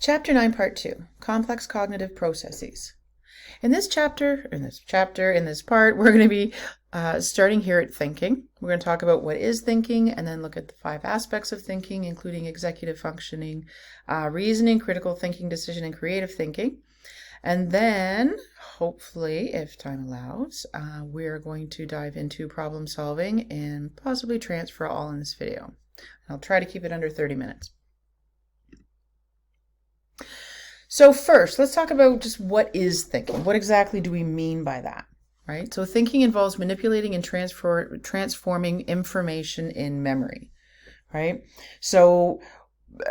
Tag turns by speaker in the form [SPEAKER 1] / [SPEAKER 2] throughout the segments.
[SPEAKER 1] Chapter 9, Part 2, Complex Cognitive Processes. In this part, we're going to be starting here at thinking. We're going to talk about what is thinking and then look at the 5 aspects of thinking, including executive functioning, reasoning, critical thinking, decision, and creative thinking. And then, hopefully, if time allows, we're going to dive into problem solving and possibly transfer all in this video. I'll try to keep it under 30 minutes. So first, let's talk about just what is thinking. What exactly do we mean by that, right? So thinking involves manipulating and transforming information in memory, right? So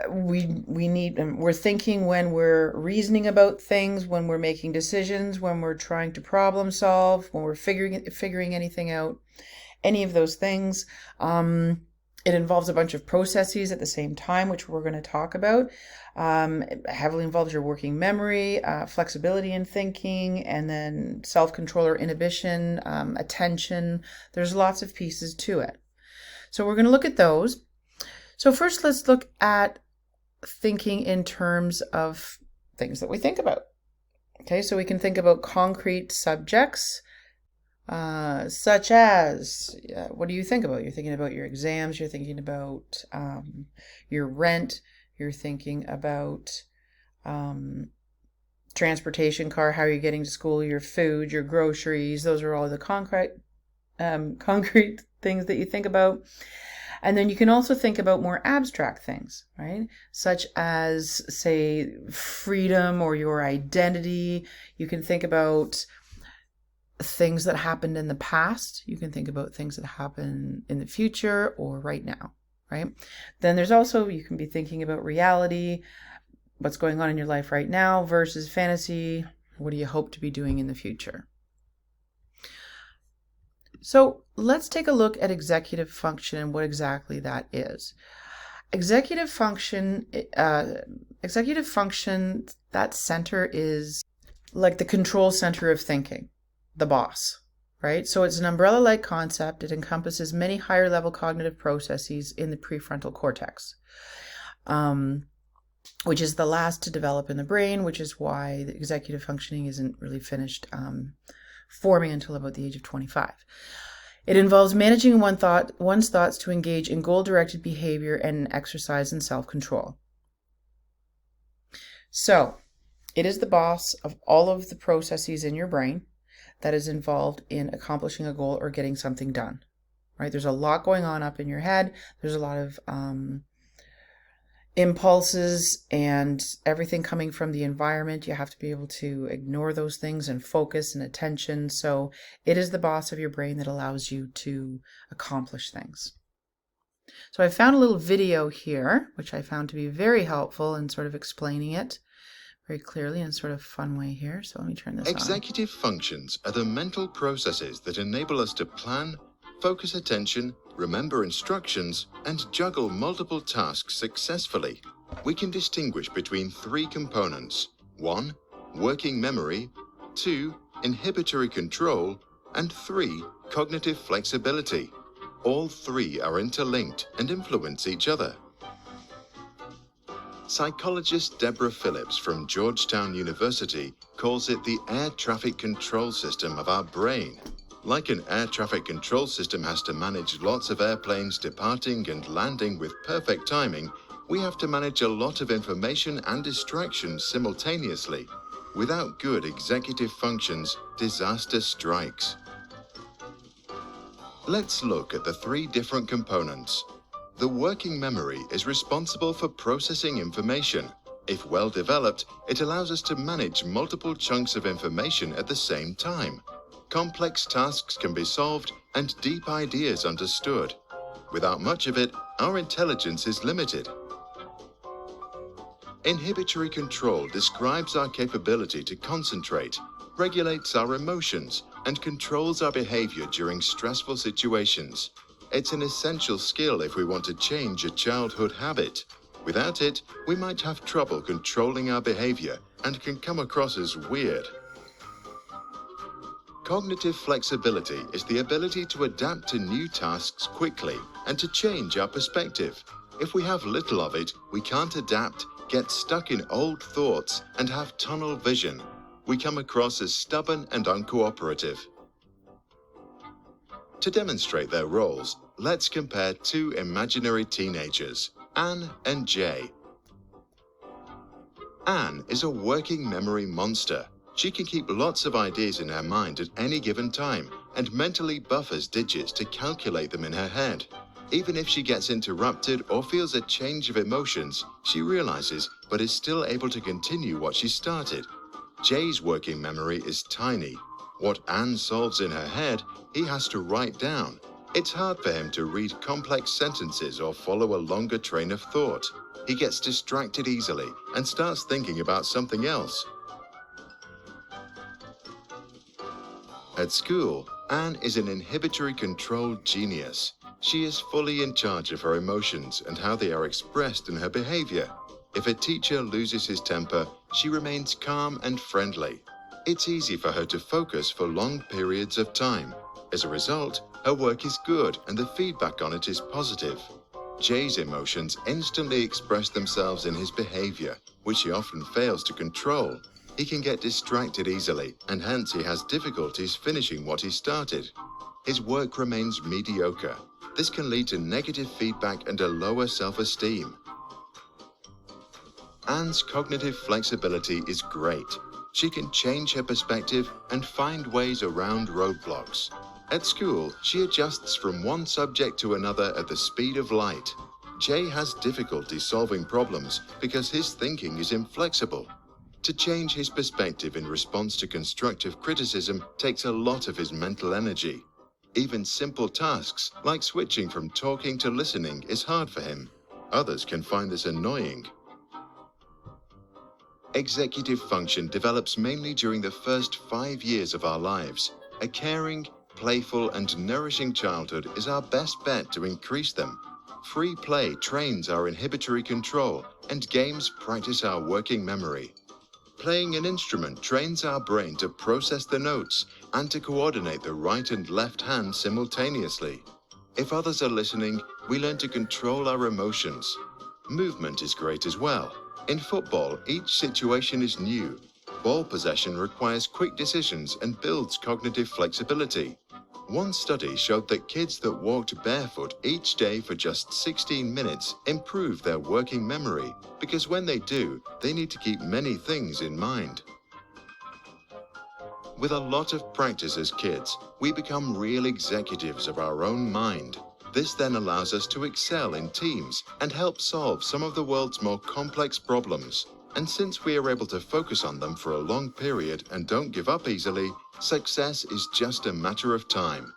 [SPEAKER 1] we're thinking when we're reasoning about things, when we're making decisions, when we're trying to problem solve, when we're figuring anything out, any of those things. It involves a bunch of processes at the same time, which we're going to talk about. It heavily involves your working memory, flexibility in thinking, and then self-control or inhibition, attention. There's lots of pieces to it. So we're going to look at those. So first, let's look at thinking in terms of things that we think about. Okay, so we can think about concrete subjects, such as, what do you think about? You're thinking about your exams, you're thinking about your rent, you're thinking about transportation, car, how you're getting to school, your food, your groceries. Those are all the concrete things that you think about. And then you can also think about more abstract things, right? Such as, say, freedom or your identity. You can think about things that happened in the past. You can think about things that happen in the future or right now, right? Then there's also, you can be thinking about reality, what's going on in your life right now versus fantasy. What do you hope to be doing in the future? So let's take a look at executive function and what exactly that is. Executive function, that center is like the control center of thinking. The boss, right? So it's an umbrella-like concept. It encompasses many higher level cognitive processes in the prefrontal cortex, which is the last to develop in the brain, which is why the executive functioning isn't really finished forming until about the age of 25. It involves managing one's thoughts to engage in goal-directed behavior and exercise in self-control. So it is the boss of all of the processes in your brain that is involved in accomplishing a goal or getting something done, right? There's a lot going on up in your head. There's a lot of impulses and everything coming from the environment. You have to be able to ignore those things and focus and attention. So it is the boss of your brain that allows you to accomplish things. So I found a little video here, which I found to be very helpful in sort of explaining it very clearly in a sort of fun way here. So let me turn this on.
[SPEAKER 2] Executive functions are the mental processes that enable us to plan, focus attention, remember instructions, and juggle multiple tasks successfully. We can distinguish between 3 components. 1. Working memory. 2. Inhibitory control. And 3. Cognitive flexibility. All 3 are interlinked and influence each other. Psychologist Deborah Phillips from Georgetown University calls it the air traffic control system of our brain. Like an air traffic control system has to manage lots of airplanes departing and landing with perfect timing, we have to manage a lot of information and distractions simultaneously. Without good executive functions, disaster strikes. Let's look at the 3 different components. The working memory is responsible for processing information. If well developed, it allows us to manage multiple chunks of information at the same time. Complex tasks can be solved and deep ideas understood. Without much of it, our intelligence is limited. Inhibitory control describes our capability to concentrate, regulates our emotions, and controls our behavior during stressful situations. It's an essential skill if we want to change a childhood habit. Without it, we might have trouble controlling our behavior and can come across as weird. Cognitive flexibility is the ability to adapt to new tasks quickly and to change our perspective. If we have little of it, we can't adapt get stuck in old thoughts, and have tunnel vision. We come across as stubborn and uncooperative. To demonstrate their roles, let's compare two imaginary teenagers, Anne and Jay. Anne is a working memory monster. She can keep lots of ideas in her mind at any given time and mentally buffers digits to calculate them in her head. Even if she gets interrupted or feels a change of emotions, she realizes but is still able to continue what she started. Jay's working memory is tiny. What Anne solves in her head, he has to write down. It's hard for him to read complex sentences or follow a longer train of thought. He gets distracted easily and starts thinking about something else. At school, Anne is an inhibitory control genius. She is fully in charge of her emotions and how they are expressed in her behavior. If a teacher loses his temper, she remains calm and friendly. It's easy for her to focus for long periods of time. As a result, her work is good and the feedback on it is positive. Jay's emotions instantly express themselves in his behavior, which he often fails to control. He can get distracted easily, and hence he has difficulties finishing what he started. His work remains mediocre. This can lead to negative feedback and a lower self-esteem. Anne's cognitive flexibility is great. She can change her perspective and find ways around roadblocks. At school, she adjusts from one subject to another at the speed of light. Jay has difficulty solving problems because his thinking is inflexible. To change his perspective in response to constructive criticism takes a lot of his mental energy. Even simple tasks, like switching from talking to listening, is hard for him. Others can find this annoying. Executive function develops mainly during the first 5 years of our lives. A caring, playful, and nourishing childhood is our best bet to increase them. Free play trains our inhibitory control, and games practice our working memory. Playing an instrument trains our brain to process the notes and to coordinate the right and left hand simultaneously. If others are listening, we learn to control our emotions. Movement is great as well. In football, each situation is new. Ball possession requires quick decisions and builds cognitive flexibility. One study showed that kids that walked barefoot each day for just 16 minutes improve their working memory, because when they do, they need to keep many things in mind. With a lot of practice as kids, we become real executives of our own mind. This then allows us to excel in teams and help solve some of the world's more complex problems. And since we are able to focus on them for a long period and don't give up easily, success is just a matter of time.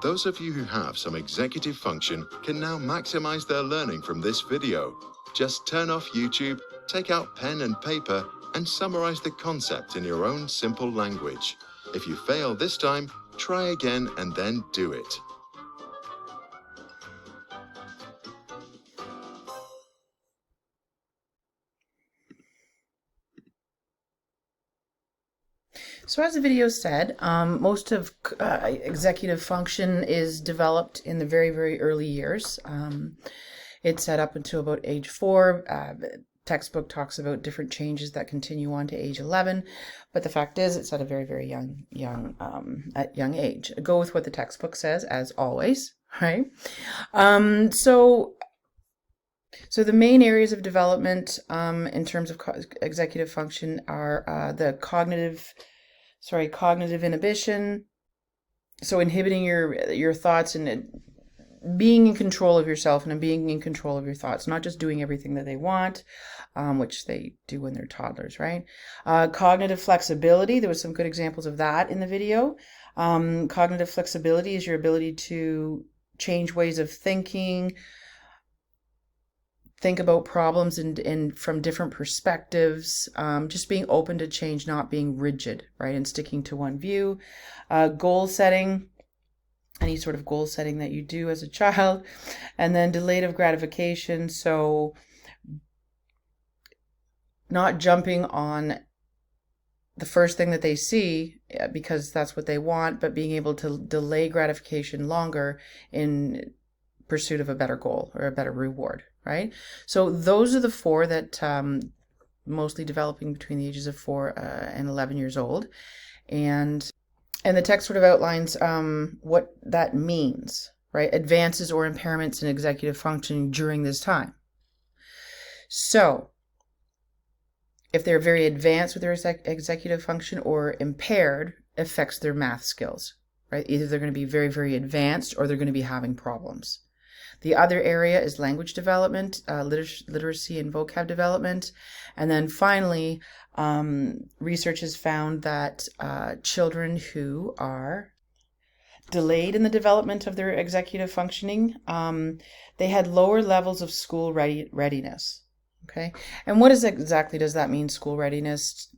[SPEAKER 2] Those of you who have some executive function can now maximize their learning from this video. Just turn off YouTube, take out pen and paper, and summarize the concept in your own simple language. If you fail this time, try again and then do it.
[SPEAKER 1] So as the video said, most of executive function is developed in the very, very early years. It's set up until about age 4. The textbook talks about different changes that continue on to age 11, but the fact is it's at a very, very young age. Go with what the textbook says, as always, right? So the main areas of development in terms of executive function are the cognitive inhibition, so inhibiting your thoughts and being in control of yourself and being in control of your thoughts, not just doing everything that they want, which they do when they're toddlers, right? Cognitive flexibility, there was some good examples of that in the video. Cognitive flexibility is your ability to change ways of thinking, think about problems and from different perspectives, just being open to change, not being rigid, right, and sticking to one view. Goal setting, any sort of goal setting that you do as a child. And then delayed of gratification, so not jumping on the first thing that they see because that's what they want, but being able to delay gratification longer in pursuit of a better goal or a better reward, right? So those are the four that mostly developing between the ages of 4 and 11 years old. And the text sort of outlines what that means, right? Advances or impairments in executive functioning during this time. So if they're very advanced with their executive function or impaired, affects their math skills, right? Either they're going to be very, very advanced or they're going to be having problems. The other area is language development, literacy and vocab development. And then finally, research has found that children who are delayed in the development of their executive functioning, they had lower levels of school readiness. Okay, and what exactly does that mean, school readiness?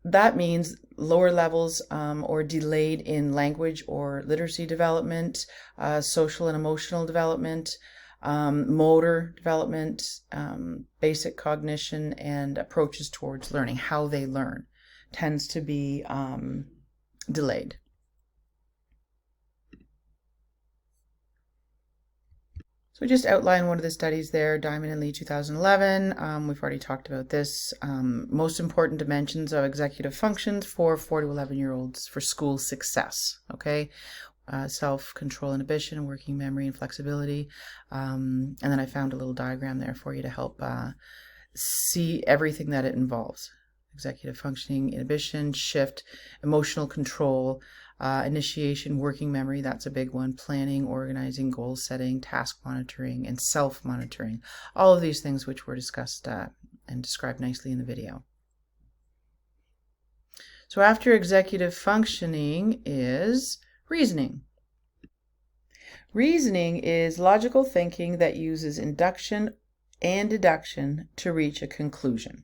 [SPEAKER 1] That means lower levels or delayed in language or literacy development, social and emotional development, motor development, basic cognition, and approaches towards learning, how they learn, tends to be delayed. So we just outlined one of the studies there, Diamond and Lee, 2011. We've already talked about this. Most important dimensions of executive functions for 4 to 11-year-olds for school success, okay? Self-control, inhibition, working memory, and flexibility. And then I found a little diagram there for you to help see everything that it involves. Executive functioning, inhibition, shift, emotional control, initiation, working memory, that's a big one, planning, organizing, goal setting, task monitoring, and self-monitoring. All of these things which were discussed and described nicely in the video. So after executive functioning is reasoning. Reasoning is logical thinking that uses induction and deduction to reach a conclusion.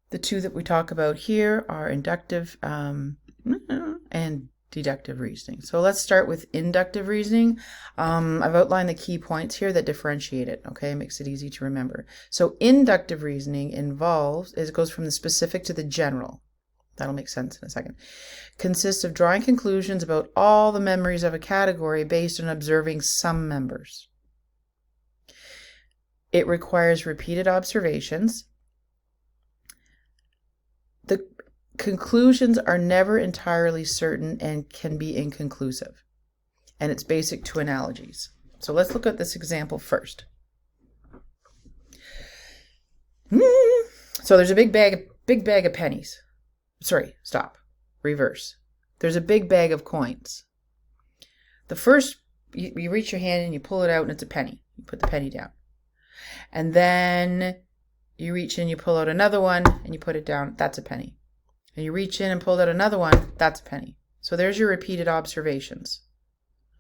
[SPEAKER 1] The two that we talk about here are inductive and deductive reasoning. So let's start with inductive reasoning. I've outlined the key points here that differentiate it, okay? It makes it easy to remember. So inductive reasoning goes from the specific to the general. That'll make sense in a second. Consists of drawing conclusions about all the memories of a category based on observing some members. It requires repeated observations. The conclusions are never entirely certain and can be inconclusive. And it's basic to analogies. So let's look at this example first. So there's a big bag of pennies. Sorry, stop. Reverse. There's a big bag of coins. The first, you reach your hand and you pull it out and it's a penny. You put the penny down. And then you reach in, you pull out another one and you put it down. That's a penny. And you reach in and pull out another one. That's a penny. So there's your repeated observations.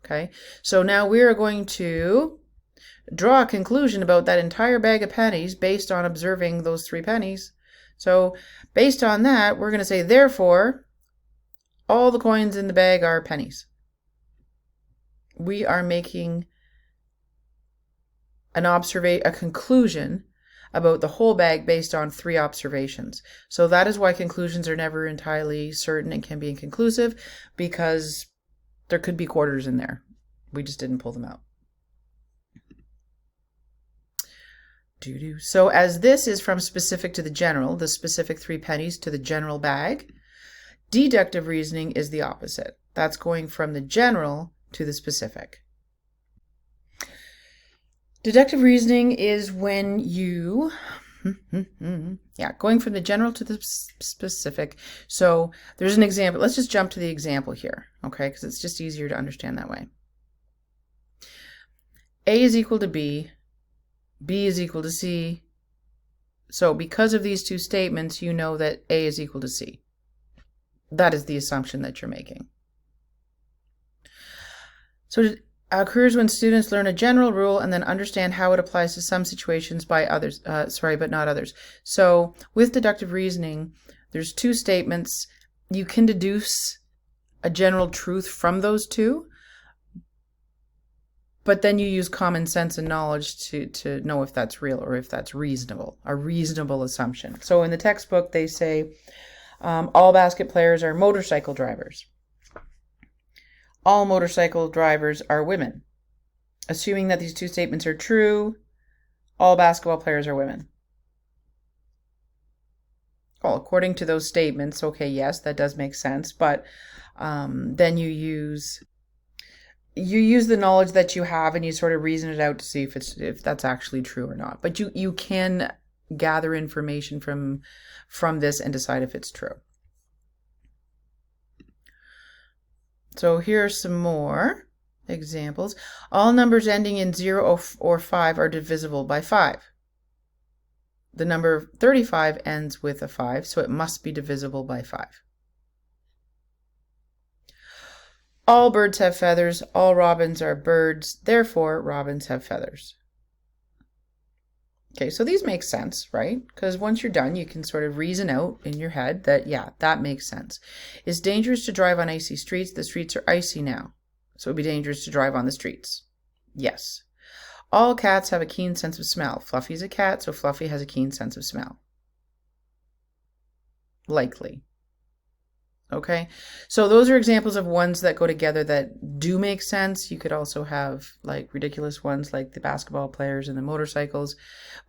[SPEAKER 1] Okay. So now we are going to draw a conclusion about that entire bag of pennies based on observing those 3 pennies. So based on that, we're going to say, therefore, all the coins in the bag are pennies. We are making a conclusion about the whole bag based on 3 observations. So that is why conclusions are never entirely certain and can be inconclusive, because there could be quarters in there. We just didn't pull them out. So as this is from specific to the general, the specific 3 pennies to the general bag, deductive reasoning is the opposite. That's going from the general to the specific. Deductive reasoning is when you, going from the general to the specific. So there's an example. Let's just jump to the example here, okay, because it's just easier to understand that way. A is equal to B. B is equal to C. So because of these 2 statements, you know that A is equal to C. That is the assumption that you're making. So it occurs when students learn a general rule and then understand how it applies to some situations but not others. So with deductive reasoning, there's 2 statements. You can deduce a general truth from those 2. But then you use common sense and knowledge to know if that's real or if that's reasonable, a reasonable assumption. So in the textbook, they say all basket players are motorcycle drivers. All motorcycle drivers are women. Assuming that these two statements are true, all basketball players are women. Well, according to those statements, okay, yes, that does make sense. But then you use the knowledge that you have and you sort of reason it out to see if that's actually true or not. But you can gather information from this and decide if it's true. So here are some more examples. All numbers ending in 0 or 5 are divisible by 5. The number 35 ends with a 5, so it must be divisible by 5. All birds have feathers. All robins are birds. Therefore, robins have feathers. Okay, so these make sense, right? Because once you're done, you can sort of reason out in your head that, yeah, that makes sense. It's dangerous to drive on icy streets. The streets are icy now, so it would be dangerous to drive on the streets. Yes. All cats have a keen sense of smell. Fluffy's a cat, so Fluffy has a keen sense of smell. Likely. Okay, so those are examples of ones that go together that do make sense. You could also have like ridiculous ones like the basketball players and the motorcycles,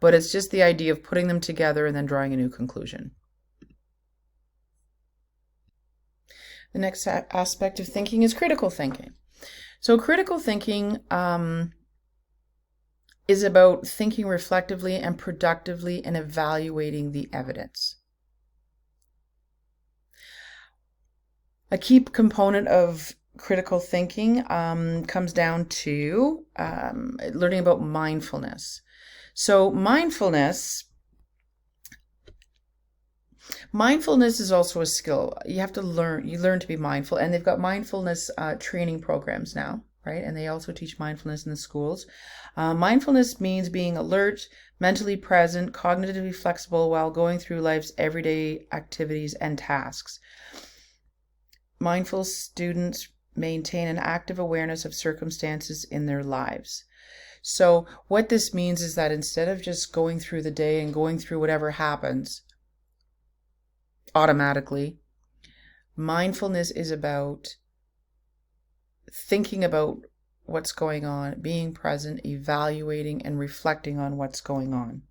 [SPEAKER 1] but it's just the idea of putting them together and then drawing a new conclusion. The next aspect of thinking is critical thinking. So critical thinking is about thinking reflectively and productively and evaluating the evidence. A key component of critical thinking comes down to learning about mindfulness. So mindfulness is also a skill. You have to learn to be mindful, and they've got mindfulness training programs now, right? And they also teach mindfulness in the schools. Mindfulness means being alert, mentally present, cognitively flexible while going through life's everyday activities and tasks. Mindful students maintain an active awareness of circumstances in their lives. So what this means is that instead of just going through the day and going through whatever happens automatically, mindfulness is about thinking about what's going on, being present, evaluating, and reflecting on what's going on.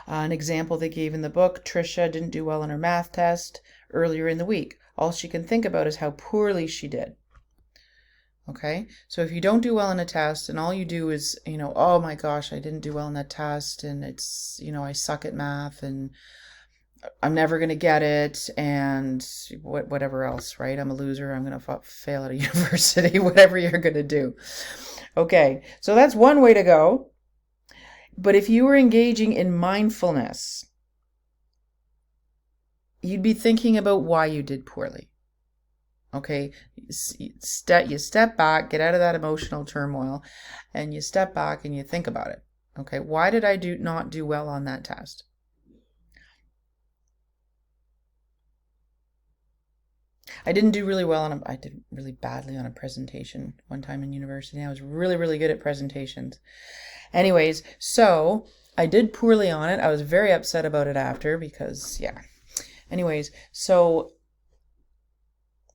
[SPEAKER 1] An example they gave in the book, Trisha didn't do well on her math test earlier in the week. All she can think about is how poorly she did. Okay, so if you don't do well in a test and all you do is, oh my gosh, I didn't do well in that test and it's, I suck at math and I'm never going to get it and whatever else, right? I'm a loser. I'm going to fail at a university, whatever you're going to do. Okay, so that's one way to go. But if you were engaging in mindfulness, you'd be thinking about why you did poorly. Okay, you step back, get out of that emotional turmoil, and you step back and you think about it. Okay, why did I not do well on that test? I didn't do really well I did really badly on a presentation one time in university. I was really, really good at presentations. Anyways, so I did poorly on it. I was very upset about it after because, yeah. Anyways, so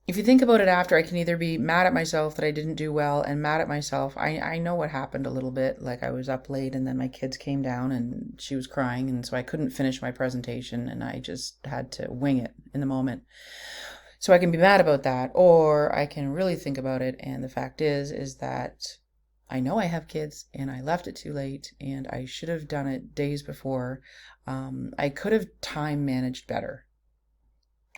[SPEAKER 1] if you think about it after, I can either be mad at myself that I didn't do well and mad at myself. I know what happened a little bit. Like I was up late and then my kids came down and she was crying. And so I couldn't finish my presentation and I just had to wing it in the moment. So I can be mad about that, or I can really think about it. And the fact is that I know I have kids and I left it too late and I should have done it days before. I could have time managed better.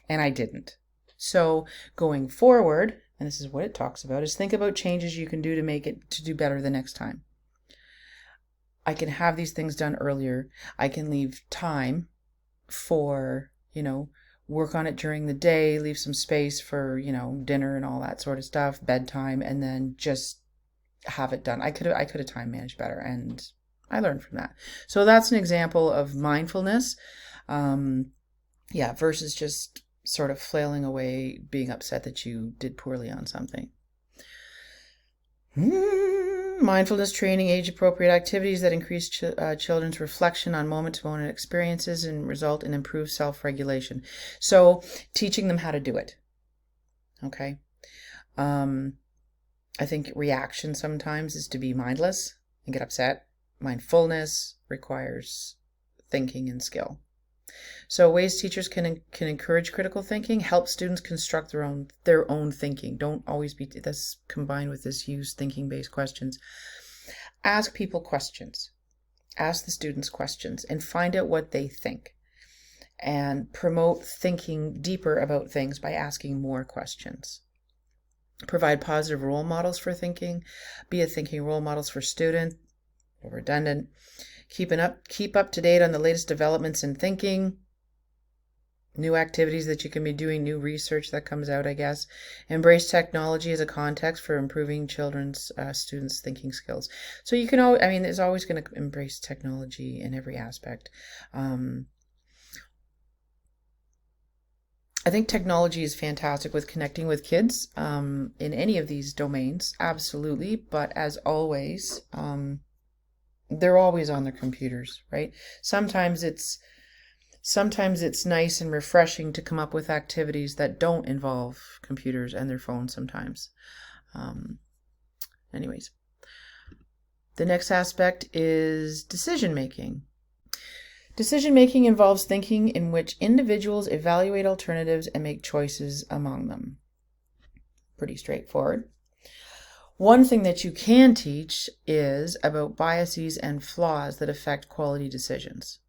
[SPEAKER 1] And I didn't. So going forward, and this is what it talks about, is think about changes you can do to do better the next time. I can have these things done earlier. I can leave time for, work on it during the day, leave some space for, dinner and all that sort of stuff, bedtime, and then just have it done. I could have time managed better, and I learned from that. So that's an example of mindfulness. Versus just sort of flailing away, being upset that you did poorly on something. Mindfulness training, age-appropriate activities that increase children's reflection on moment-to-moment experiences and result in improved self-regulation. So teaching them how to do it. Okay. I think reaction sometimes is to be mindless and get upset. Mindfulness requires thinking and skill. So ways teachers can encourage critical thinking, help students construct their own thinking. Don't always be that's combined with this use thinking-based questions. Ask people questions. Ask the students questions and find out what they think. And promote thinking deeper about things by asking more questions. Provide positive role models for thinking. Be a thinking role models for students. Redundant. Keep up to date on the latest developments in thinking. New activities that you can be doing, new research that comes out, I guess. Embrace technology as a context for improving students' thinking skills. So you can always, there's always going to embrace technology in every aspect. I think technology is fantastic with connecting with kids in any of these domains, absolutely. But as always, they're always on their computers, right? Sometimes it's nice and refreshing to come up with activities that don't involve computers and their phones sometimes. Anyways, the next aspect is decision making. Decision making involves thinking in which individuals evaluate alternatives and make choices among them. Pretty straightforward. One thing that you can teach is about biases and flaws that affect quality decisions.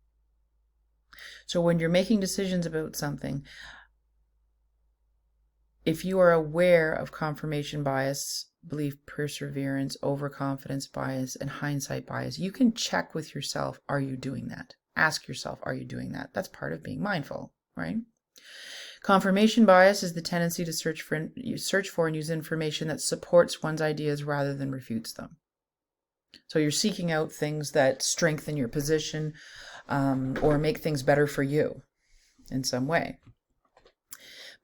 [SPEAKER 1] So when you're making decisions about something, if you are aware of confirmation bias, belief perseverance, overconfidence bias, and hindsight bias, you can check with yourself, are you doing that? Ask yourself, are you doing that? That's part of being mindful, right? Confirmation bias is the tendency to search for and use information that supports one's ideas rather than refutes them. So you're seeking out things that strengthen your position or make things better for you in some way.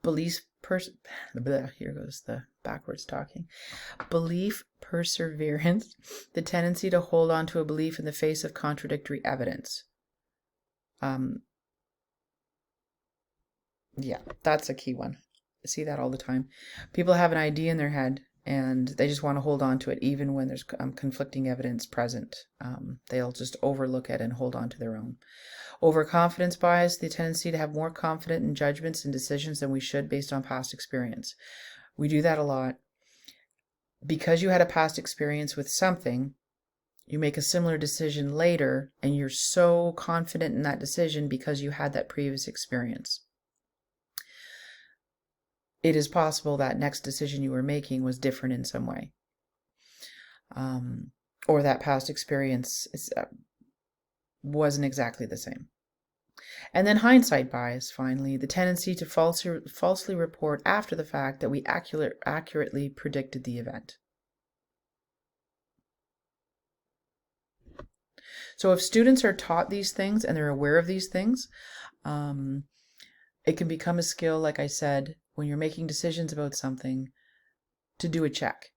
[SPEAKER 1] Here goes the backwards talking. Belief perseverance, the tendency to hold on to a belief in the face of contradictory evidence. Yeah, that's a key one. I see that all the time. People have an idea in their head and they just want to hold on to it even when there's conflicting evidence present. They'll just overlook it and hold on to their own. Overconfidence bias, the tendency to have more confidence in judgments and decisions than we should based on past experience. We do that a lot. Because you had a past experience with something, you make a similar decision later and you're so confident in that decision because you had that previous experience. It is possible that next decision you were making was different in some way. Or that past experience wasn't exactly the same. And then hindsight bias, finally, the tendency to falsely report after the fact that we accurately predicted the event. So if students are taught these things and they're aware of these things, it can become a skill, like I said, when you're making decisions about something, to do a check.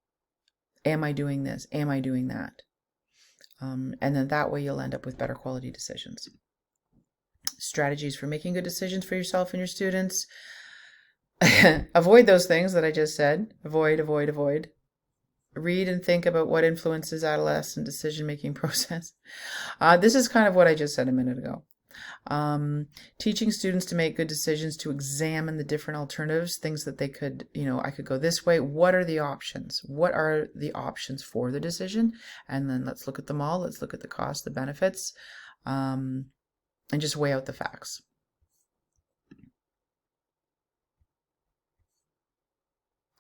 [SPEAKER 1] Am I doing this? Am I doing that? And then that way you'll end up with better quality decisions. Strategies for making good decisions for yourself and your students. Avoid those things that I just said. Avoid. Read and think about what influences adolescent decision-making process. This is kind of what I just said a minute ago. Teaching students to make good decisions, to examine the different alternatives, things that they could, I could go this way. What are the options? What are the options for the decision? And then let's look at them all. Let's look at the cost, the benefits, and just weigh out the facts.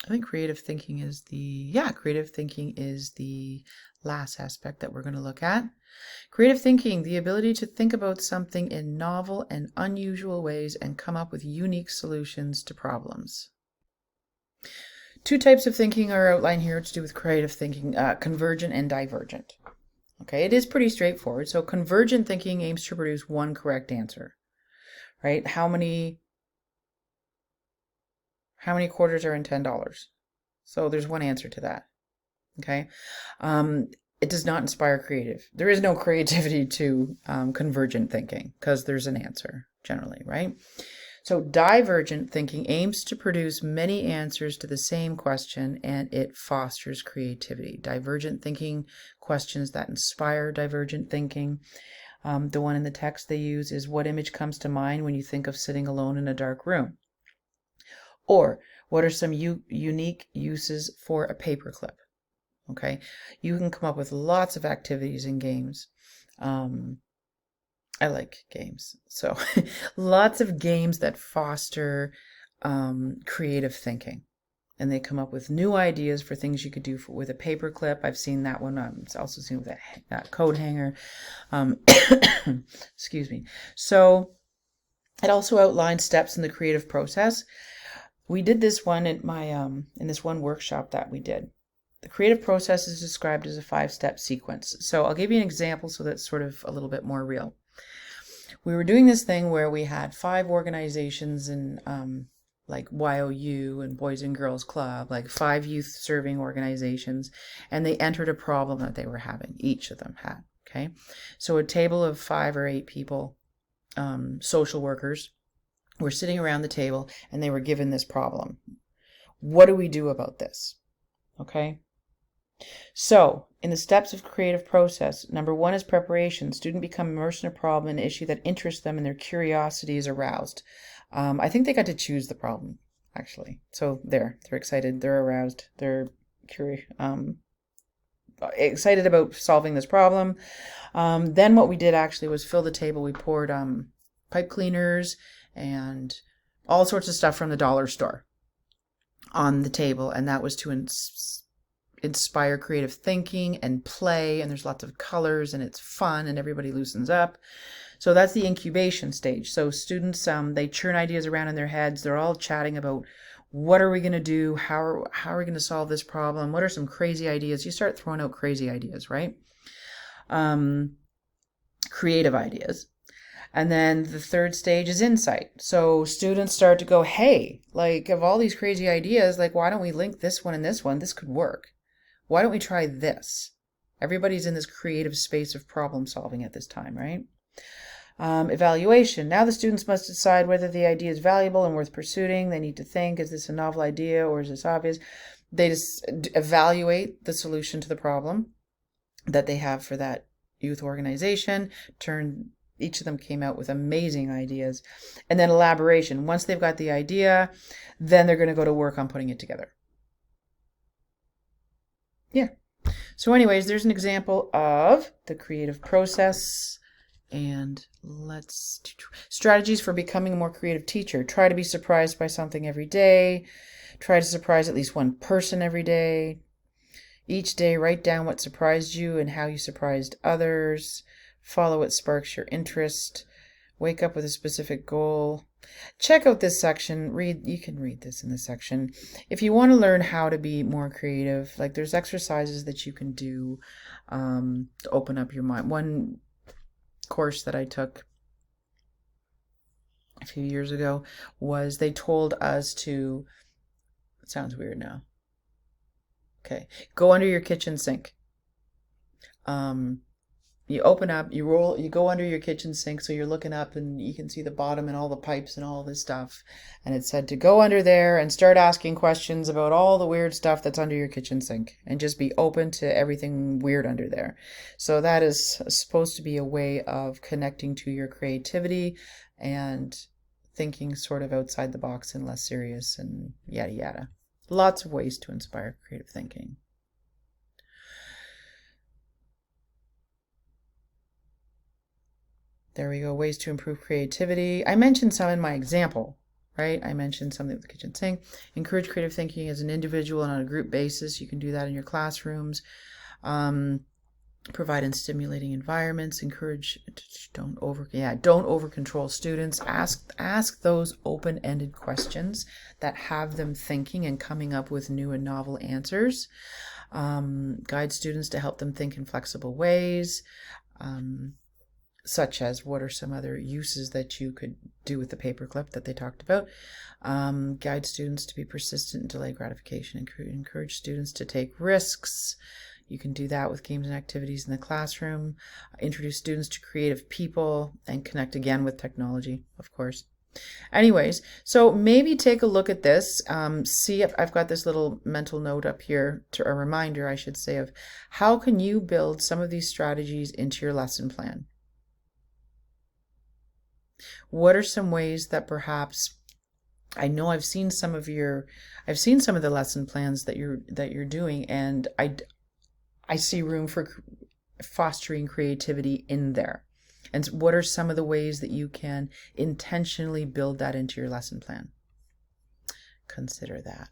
[SPEAKER 1] I think creative thinking is the last aspect that we're going to look at. Creative thinking, the ability to think about something in novel and unusual ways and come up with unique solutions to problems. Two types of thinking are outlined here to do with creative thinking, convergent and divergent. Okay, it is pretty straightforward. So convergent thinking aims to produce one correct answer, right? How many quarters are in $10? So there's one answer to that. Okay. It does not inspire creative. There is no creativity to convergent thinking because there's an answer generally, right? So divergent thinking aims to produce many answers to the same question, and it fosters creativity. Divergent thinking, questions that inspire divergent thinking. The one in the text they use is, what image comes to mind when you think of sitting alone in a dark room? Or, what are some unique uses for a paperclip? Okay, you can come up with lots of activities and games. I like games, so lots of games that foster creative thinking, and they come up with new ideas for things you could do with a paperclip. I've seen that one. I've also seen with that coat hanger. Excuse me. So it also outlines steps in the creative process. We did this one at my in this one workshop that we did. The creative process is described as a 5-step sequence. So I'll give you an example so that's sort of a little bit more real. We were doing this thing where we had 5 organizations in like YOU and Boys and Girls Club, like 5 youth serving organizations, and they entered a problem that they were having. Each of them had, okay? So a table of 5 or 8 people, social workers, were sitting around the table, and they were given this problem. What do we do about this? Okay? So, in the steps of creative process, number 1 is preparation. Student become immersed in a problem, an issue that interests them, and their curiosity is aroused. I think they got to choose the problem, actually. So they're excited, they're aroused, they're excited about solving this problem. Then what we did actually was fill the table. We poured pipe cleaners and all sorts of stuff from the dollar store on the table, and that was to inspire creative thinking and play, and there's lots of colors and it's fun and everybody loosens up. So that's the incubation stage. So students, they churn ideas around in their heads. They're all chatting about, what are we going to do? How are we going to solve this problem? What are some crazy ideas? You start throwing out crazy ideas, right? Creative ideas. And then the 3rd stage is insight. So students start to go, hey, like, of all these crazy ideas, like, why don't we link this one and this one? This could work. Why don't we try this? Everybody's in this creative space of problem solving at this time, right? Evaluation. Now the students must decide whether the idea is valuable and worth pursuing. They need to think, is this a novel idea or is this obvious? They just evaluate the solution to the problem that they have for that youth organization. Each of them came out with amazing ideas. And then elaboration. Once they've got the idea, then they're going to go to work on putting it together. Yeah. So anyways, there's an example of the creative process. And strategies for becoming a more creative teacher. Try to be surprised by something every day. Try to surprise at least one person every day. Each day, write down what surprised you and how you surprised others. Follow what sparks your interest. Wake up with a specific goal. Check out this section. You can read this in this section. If you want to learn how to be more creative, like, there's exercises that you can do to open up your mind. One course that I took a few years ago was, they told us to, it sounds weird now. Okay. Go under your kitchen sink. You open up, you go under your kitchen sink, so you're looking up and you can see the bottom and all the pipes and all this stuff. And it said to go under there and start asking questions about all the weird stuff that's under your kitchen sink, and just be open to everything weird under there. So that is supposed to be a way of connecting to your creativity and thinking sort of outside the box and less serious and yada yada. Lots of ways to inspire creative thinking. There we go. Ways to improve creativity. I mentioned some in my example, right? I mentioned something with the kitchen sink. Encourage creative thinking as an individual and on a group basis. You can do that in your classrooms. Provide and stimulating environments. Encourage, don't over control students. Ask those open-ended questions that have them thinking and coming up with new and novel answers. Guide students to help them think in flexible ways. Such as, what are some other uses that you could do with the paperclip that they talked about? Guide students to be persistent and delay gratification. Encourage students to take risks. You can do that with games and activities in the classroom. Introduce students to creative people and connect again with technology, of course. Anyways, so maybe take a look at this. See if I've got this little mental note up here, to a reminder, I should say, of how can you build some of these strategies into your lesson plan? What are some ways that perhaps, I know I've seen some of the lesson plans that you're doing, and I see room for fostering creativity in there. And what are some of the ways that you can intentionally build that into your lesson plan? Consider that.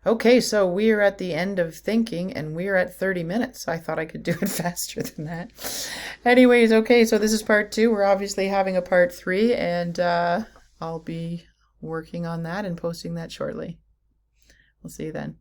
[SPEAKER 1] Okay, so we are at the end of thinking, and we are at 30 minutes. I thought I could do it faster than that. Anyways, okay, so this is part 2. We're obviously having a part 3, and I'll be working on that and posting that shortly. We'll see you then.